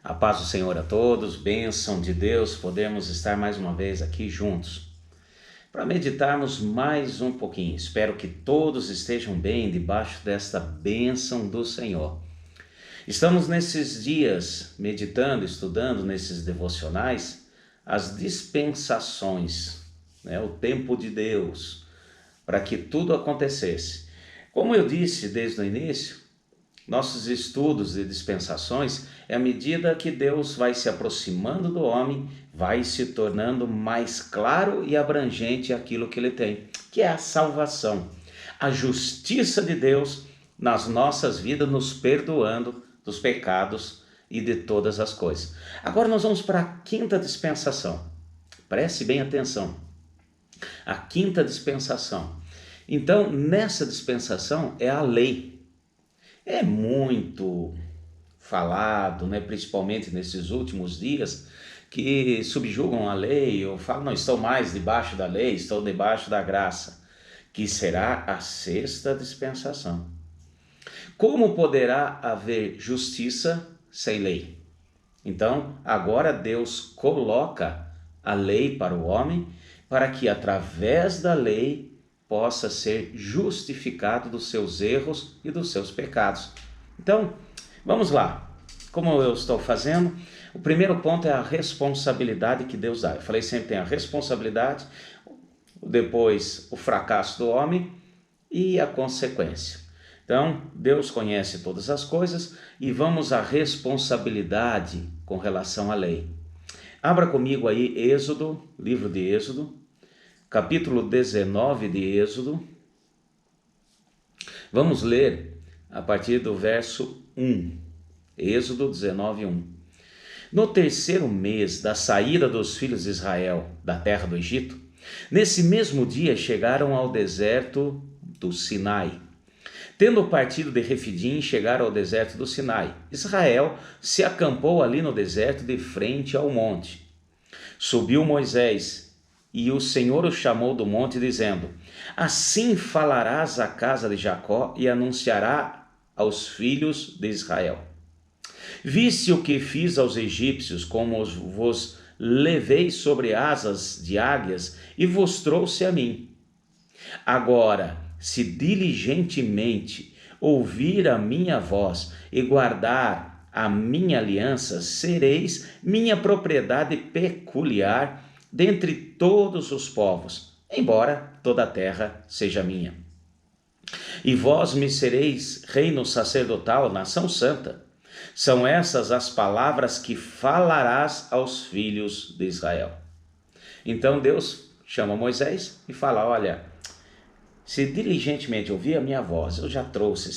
A paz do Senhor a todos, bênção de Deus, podemos estar mais uma vez aqui juntos para meditarmos mais um pouquinho. Espero que todos estejam bem debaixo desta bênção do Senhor. Estamos nesses dias meditando, estudando nesses devocionais as dispensações, o tempo de Deus, para que tudo acontecesse. Como eu disse desde o início, nossos estudos de dispensações é à medida que Deus vai se aproximando do homem, vai se tornando mais claro e abrangente aquilo que ele tem, que é a salvação, a justiça de Deus nas nossas vidas, nos perdoando dos pecados e de todas as coisas. Agora nós vamos para a quinta dispensação. Preste bem atenção. A quinta dispensação. Então, nessa dispensação é a lei. É muito falado, principalmente nesses últimos dias, que subjugam a lei, ou falam, não, estou mais debaixo da lei, estou debaixo da graça, que será a sexta dispensação. Como poderá haver justiça sem lei? Então, agora Deus coloca a lei para o homem, para que através da lei possa ser justificado dos seus erros e dos seus pecados. Então, vamos lá. Como eu estou fazendo? O primeiro ponto é a responsabilidade que Deus dá. Eu falei sempre tem a responsabilidade, depois o fracasso do homem e a consequência. Então, Deus conhece todas as coisas e vamos à responsabilidade com relação à lei. Abra comigo aí Êxodo, livro de Êxodo, capítulo 19 de Êxodo. Vamos ler a partir do verso 1. Êxodo 19, 1. No terceiro mês da saída dos filhos de Israel da terra do Egito, nesse mesmo dia chegaram ao deserto do Sinai. Tendo partido de Refidim, chegaram ao deserto do Sinai. Israel se acampou ali no deserto de frente ao monte. Subiu Moisés e o Senhor o chamou do monte, dizendo: Assim falarás à casa de Jacó e anunciará aos filhos de Israel. Viste o que fiz aos egípcios, como vos levei sobre asas de águias e vos trouxe a mim. Agora, se diligentemente ouvir a minha voz e guardar a minha aliança, sereis minha propriedade peculiar dentre todos os povos, embora toda a terra seja minha. E vós me sereis reino sacerdotal, nação santa. São essas as palavras que falarás aos filhos de Israel. Então Deus chama Moisés e fala: olha, se diligentemente ouvir a minha voz, eu já trouxe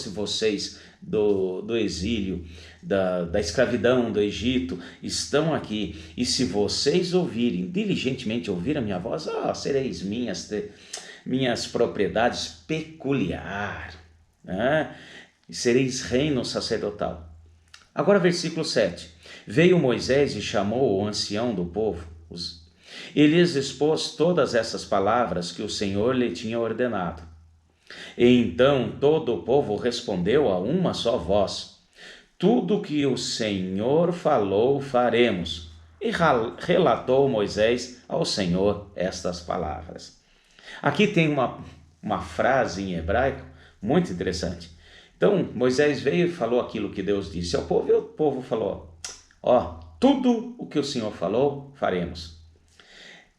vocês do exílio, da escravidão do Egito, estão aqui, e se vocês diligentemente ouvir a minha voz, sereis minhas propriedades peculiar, e sereis reino sacerdotal. Agora versículo 7, veio Moisés e chamou o ancião do povo, ele lhes expôs todas essas palavras que o Senhor lhe tinha ordenado. E então todo o povo respondeu a uma só voz: tudo que o Senhor falou, faremos. E relatou Moisés ao Senhor estas palavras. Aqui tem uma frase em hebraico muito interessante. Então Moisés veio e falou aquilo que Deus disse ao povo, e o povo falou: tudo o que o Senhor falou, faremos.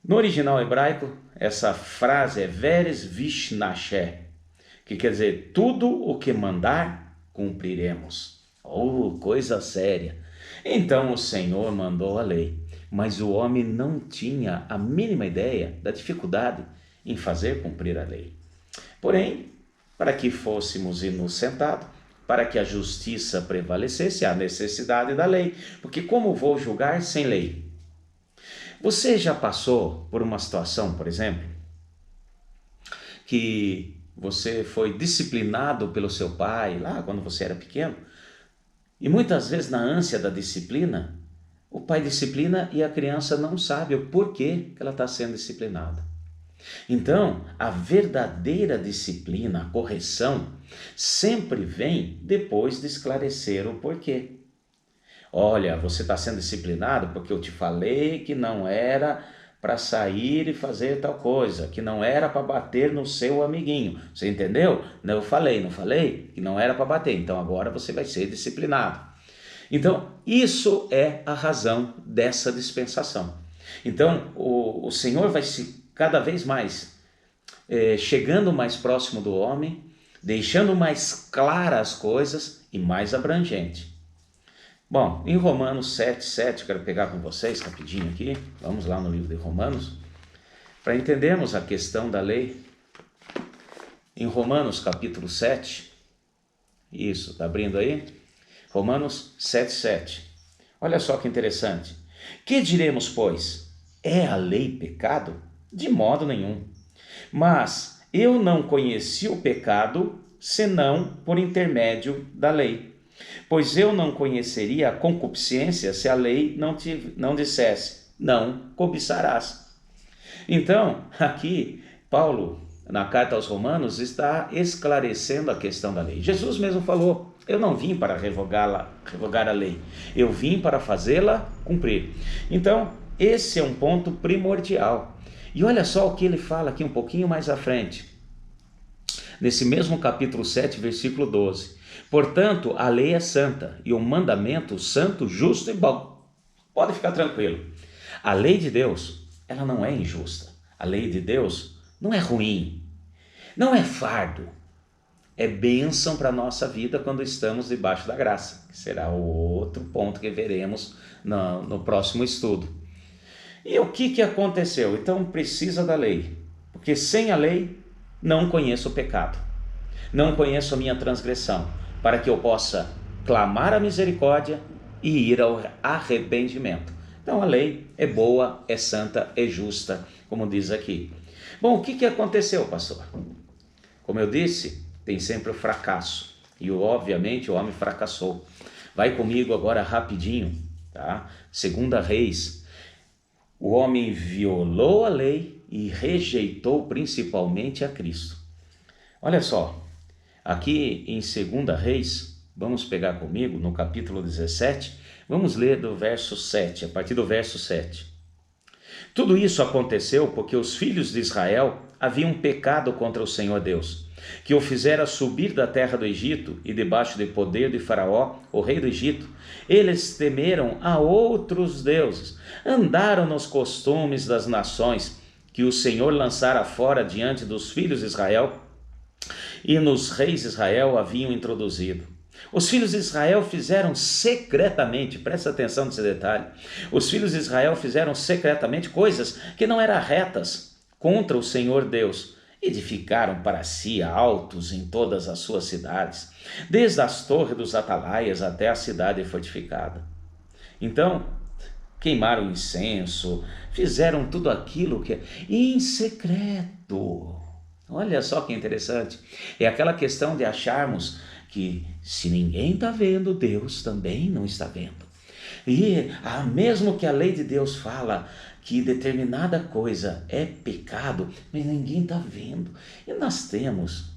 No original hebraico, essa frase é veres vishnashé, que quer dizer, tudo o que mandar, cumpriremos. Coisa séria. Então o Senhor mandou a lei, mas o homem não tinha a mínima ideia da dificuldade em fazer cumprir a lei. Porém, para que fôssemos inocentados, para que a justiça prevalecesse, há necessidade da lei, porque como vou julgar sem lei? Você já passou por uma situação, por exemplo, que você foi disciplinado pelo seu pai lá quando você era pequeno? E muitas vezes na ânsia da disciplina, o pai disciplina e a criança não sabe o porquê que ela está sendo disciplinada. Então, a verdadeira disciplina, a correção, sempre vem depois de esclarecer o porquê. olha, você está sendo disciplinado porque eu te falei que não era para sair e fazer tal coisa, que não era para bater no seu amiguinho. Você entendeu? Eu falei, não falei que não era para bater, então agora você vai ser disciplinado. Então, isso é a razão dessa dispensação. Então, o Senhor vai se cada vez mais chegando mais próximo do homem, deixando mais claras as coisas e mais abrangente. Bom, em Romanos 7:7, quero pegar com vocês rapidinho aqui, vamos lá no livro de Romanos, para entendermos a questão da lei. Em Romanos capítulo 7, isso, está abrindo aí? Romanos 7:7. Olha só que interessante. Que diremos, pois? É a lei pecado? De modo nenhum. Mas eu não conheci o pecado senão por intermédio da lei. Pois eu não conheceria a concupiscência se a lei não dissesse, não cobiçarás. Então, aqui, Paulo, na carta aos Romanos, está esclarecendo a questão da lei. Jesus mesmo falou, eu não vim para revogar a lei, eu vim para fazê-la cumprir. Então, esse é um ponto primordial. E olha só o que ele fala aqui um pouquinho mais à frente, nesse mesmo capítulo 7, versículo 12. Portanto, a lei é santa e o mandamento santo, justo e bom. Pode ficar tranquilo. A lei de Deus, ela não é injusta. A lei de Deus não é ruim, não é fardo. É bênção para a nossa vida quando estamos debaixo da graça, que será o outro ponto que veremos no próximo estudo. E o que aconteceu? Então precisa da lei, porque sem a lei não conheço o pecado, não conheço a minha transgressão, para que eu possa clamar a misericórdia e ir ao arrependimento. Então a lei é boa, é santa, é justa, como diz aqui. Bom, o que aconteceu, pastor? Como eu disse, tem sempre o fracasso, e obviamente o homem fracassou. Vai comigo agora rapidinho, tá? 2 Reis. O homem violou a lei e rejeitou principalmente a Cristo. Olha só, aqui em 2 Reis, vamos pegar comigo no capítulo 17, vamos ler do verso 7, a partir do verso 7. Tudo isso aconteceu porque os filhos de Israel haviam pecado contra o Senhor Deus, que o fizera subir da terra do Egito e debaixo do poder de Faraó, o rei do Egito. Eles temeram a outros deuses, andaram nos costumes das nações que o Senhor lançara fora diante dos filhos de Israel e nos reis de Israel haviam introduzido. Os filhos de Israel fizeram secretamente, presta atenção nesse detalhe, os filhos de Israel fizeram secretamente coisas que não eram retas contra o Senhor Deus. Edificaram para si altos em todas as suas cidades, desde as torres dos atalaias até a cidade fortificada. Então, queimaram incenso, fizeram tudo aquilo que é em secreto. Olha só que interessante. É aquela questão de acharmos que se ninguém está vendo, Deus também não está vendo. E mesmo que a lei de Deus fala que determinada coisa é pecado, mas ninguém está vendo. E nós temos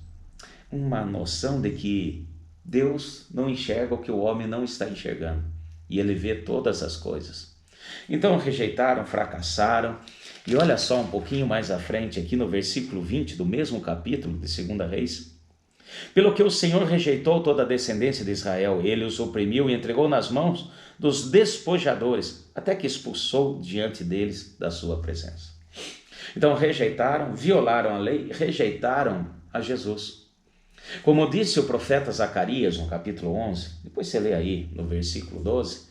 uma noção de que Deus não enxerga o que o homem não está enxergando. E ele vê todas as coisas. Então rejeitaram, fracassaram. E olha só um pouquinho mais à frente, aqui no versículo 20 do mesmo capítulo de 2 Reis. Pelo que o Senhor rejeitou toda a descendência de Israel, ele os oprimiu e entregou nas mãos dos despojadores, até que expulsou diante deles da sua presença. Então rejeitaram, violaram a lei, rejeitaram a Jesus. Como disse o profeta Zacarias no capítulo 11, depois você lê aí no versículo 12,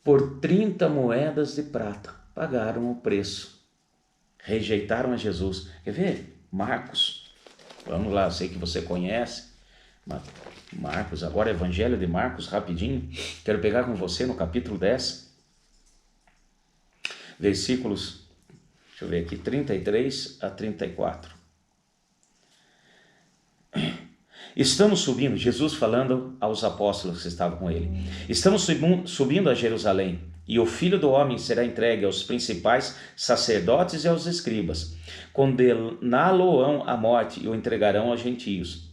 por 30 moedas de prata pagaram o preço. Rejeitaram a Jesus. Quer ver? Marcos. Vamos lá, eu sei que você conhece. Marcos, agora Evangelho de Marcos, rapidinho. Quero pegar com você no capítulo 10. Versículos, deixa eu ver aqui, 33 a 34. Estamos subindo, Jesus falando aos apóstolos que estavam com ele. Estamos subindo a Jerusalém, e o Filho do Homem será entregue aos principais sacerdotes e aos escribas. Condená-lo-ão à morte e o entregarão aos gentios.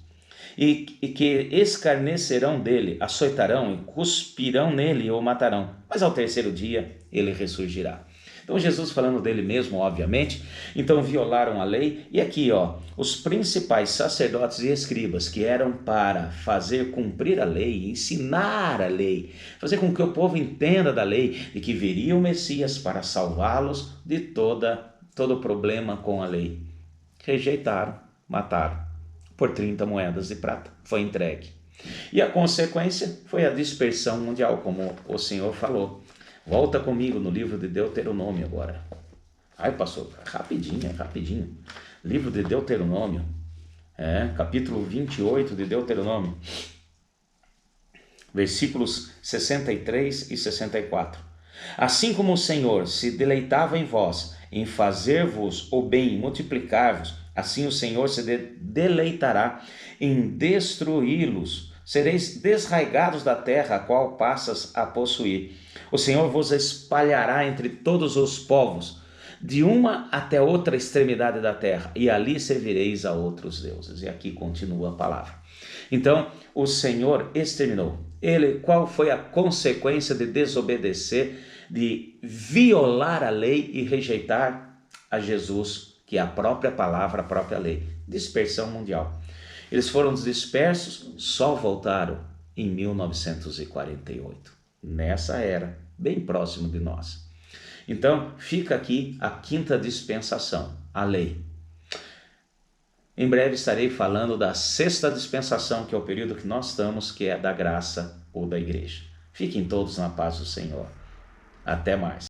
e que escarnecerão dele, açoitarão e cuspirão nele e o matarão. Mas ao terceiro dia ele ressurgirá. Então Jesus falando dele mesmo, obviamente, então violaram a lei, e aqui os principais sacerdotes e escribas, que eram para fazer cumprir a lei, ensinar a lei, fazer com que o povo entenda da lei, e que viria o Messias para salvá-los de todo problema com a lei. Rejeitaram, mataram, por 30 moedas de prata, foi entregue. E a consequência foi a dispersão mundial, como o Senhor falou. Volta comigo no livro de Deuteronômio agora. Ai, pastor, rapidinho. Livro de Deuteronômio, capítulo 28 de Deuteronômio, versículos 63 e 64. Assim como o Senhor se deleitava em vós, em fazer-vos o bem e multiplicar-vos, assim o Senhor se deleitará em destruí-los. Sereis desraigados da terra a qual passas a possuir. O Senhor vos espalhará entre todos os povos, de uma até outra extremidade da terra, e ali servireis a outros deuses. E aqui continua a palavra. Então, o Senhor exterminou. Qual foi a consequência de desobedecer, de violar a lei e rejeitar a Jesus, que é a própria palavra, a própria lei? Dispersão mundial. Eles foram dispersos, só voltaram em 1948, nessa era, bem próximo de nós. Então, fica aqui a quinta dispensação, a lei. Em breve estarei falando da sexta dispensação, que é o período que nós estamos, que é da graça ou da igreja. Fiquem todos na paz do Senhor. Até mais.